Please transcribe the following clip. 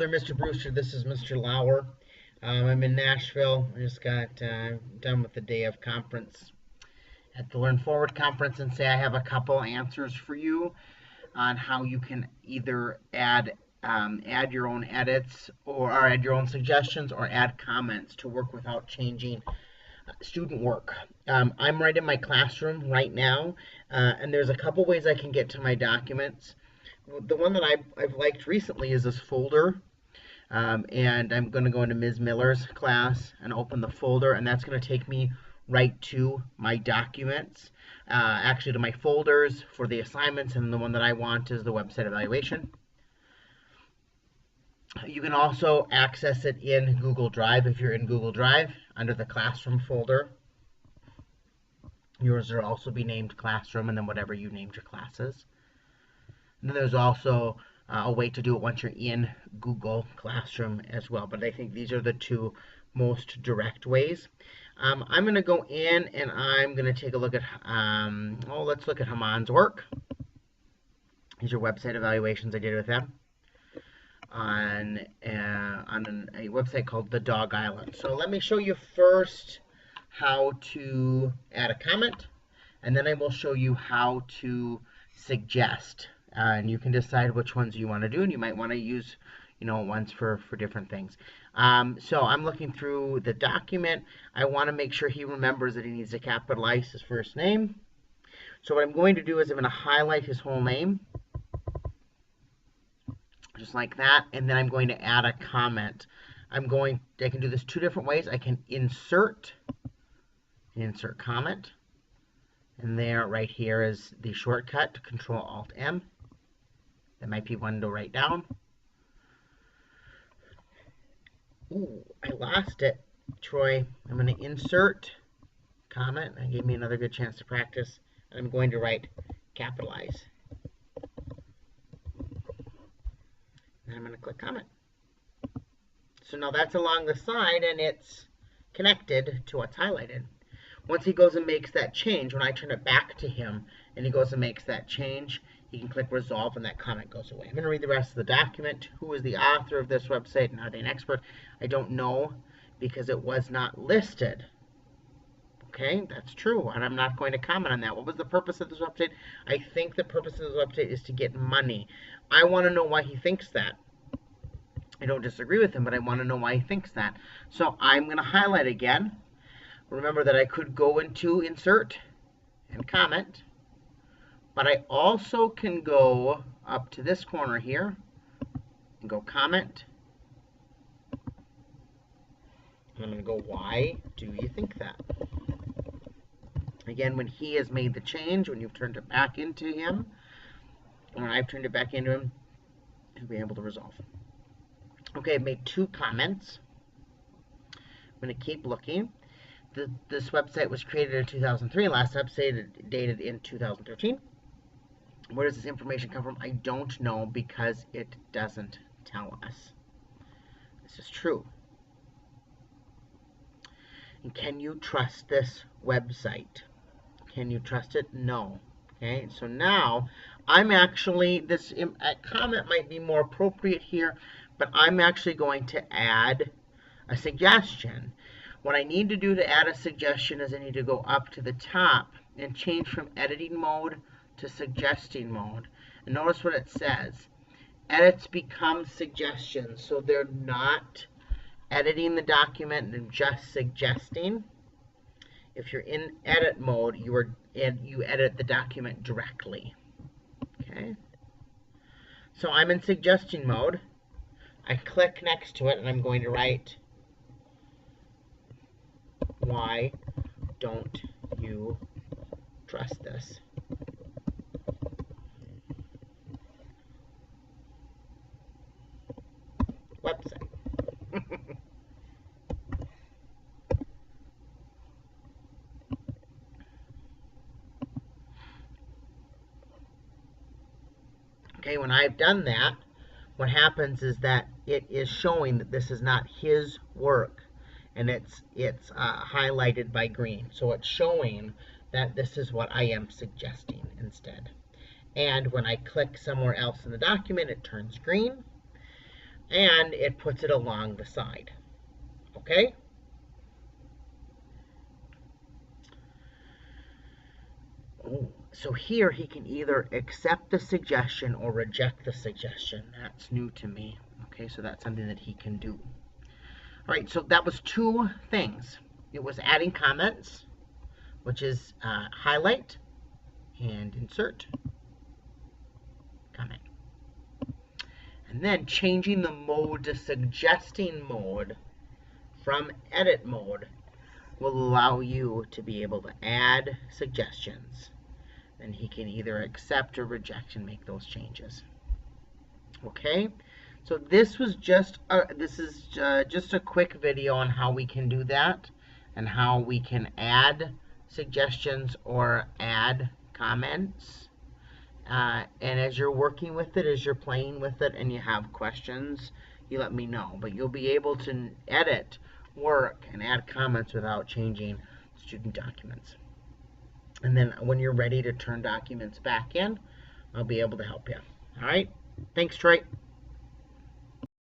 there, Mr. Brewster. This is Mr. Lauer. I'm in Nashville. I just got done with the day of conference at the Learn Forward conference, and say I have a couple answers for you on how you can either add your own edits or add your own suggestions or add comments to work without changing student work. I'm right in my classroom right now, and there's a couple ways I can get to my documents. The one that I've liked recently is this folder, and I'm going to go into Ms. Miller's class and open the folder, and that's going to take me right to my documents, actually to my folders for the assignments, and the one that I want is the website evaluation. You can also access it in Google Drive if you're in Google Drive under the classroom folder. Yours will also be named classroom and then whatever you named your classes. And then there's also a way to do it once you're in Google Classroom as well. But I think these are the two most direct ways. I'm going to go in and I'm going to take a look at, let's look at Haman's work. These are website evaluations I did with them on a website called The Dog Island. So let me show you first how to add a comment, and then I will show you how to suggest. And you can decide which ones you want to do, and you might want to use, ones for different things. So I'm looking through the document. I want to make sure he remembers that he needs to capitalize his first name. So what I'm going to do is I'm going to highlight his whole name, just like that, and then I'm going to add a comment. I can do this two different ways. I can insert comment, and there right here is the shortcut, Control-Alt-M. That might be one to write down. Ooh, I lost it, Troy. I'm going to insert comment. That gave me another good chance to practice. And I'm going to write capitalize. And I'm going to click comment. So now that's along the side and it's connected to what's highlighted. Once he goes and makes that change, when I turn it back to him and he goes and makes that change, he can click resolve and that comment goes away. I'm going to read the rest of the document. Who is the author of this website and are they an expert? I don't know because it was not listed. Okay, that's true, and I'm not going to comment on that. What was the purpose of this website? I think the purpose of this website is to get money. I want to know why he thinks that. I don't disagree with him, but I want to know why he thinks that. So I'm going to highlight again. Remember that I could go into insert and comment, but I also can go up to this corner here and go comment. And I'm going to go, why do you think that? Again, when he has made the change, when you've turned it back into him, and when I've turned it back into him, he'll be able to resolve. Okay, I've made two comments. I'm going to keep looking. This website was created in 2003. Last update dated in 2013. Where does this information come from? I don't know because it doesn't tell us. This is true. And can you trust this website? Can you trust it? No. Okay, so now I'm actually, this comment might be more appropriate here, but I'm actually going to add a suggestion. What I need to do to add a suggestion is I need to go up to the top and change from editing mode to suggesting mode. And notice what it says. Edits become suggestions, so they're not editing the document and just suggesting. If you're in edit mode, you edit the document directly. Okay. So I'm in suggesting mode. I click next to it and I'm going to write, why don't you trust this? Website. Okay, when I've done that, what happens is that it is showing that this is not his work, and it's highlighted by green. So it's showing that this is what I am suggesting instead. And when I click somewhere else in the document, it turns green. and it puts it along the side. Okay? So here he can either accept the suggestion or reject the suggestion. That's new to me. Okay, so that's something that he can do. All right, so that was two things. It was adding comments, which is highlight and insert comment. And then changing the mode to suggesting mode from edit mode will allow you to be able to add suggestions. And he can either accept or reject and make those changes. Okay, so this was just just a quick video on how we can do that and how we can add suggestions or add comments. And as you're working with it, as you're playing with it, and you have questions, you let me know. But you'll be able to edit, work, and add comments without changing student documents. And then when you're ready to turn documents back in, I'll be able to help you. All right? Thanks, Troy.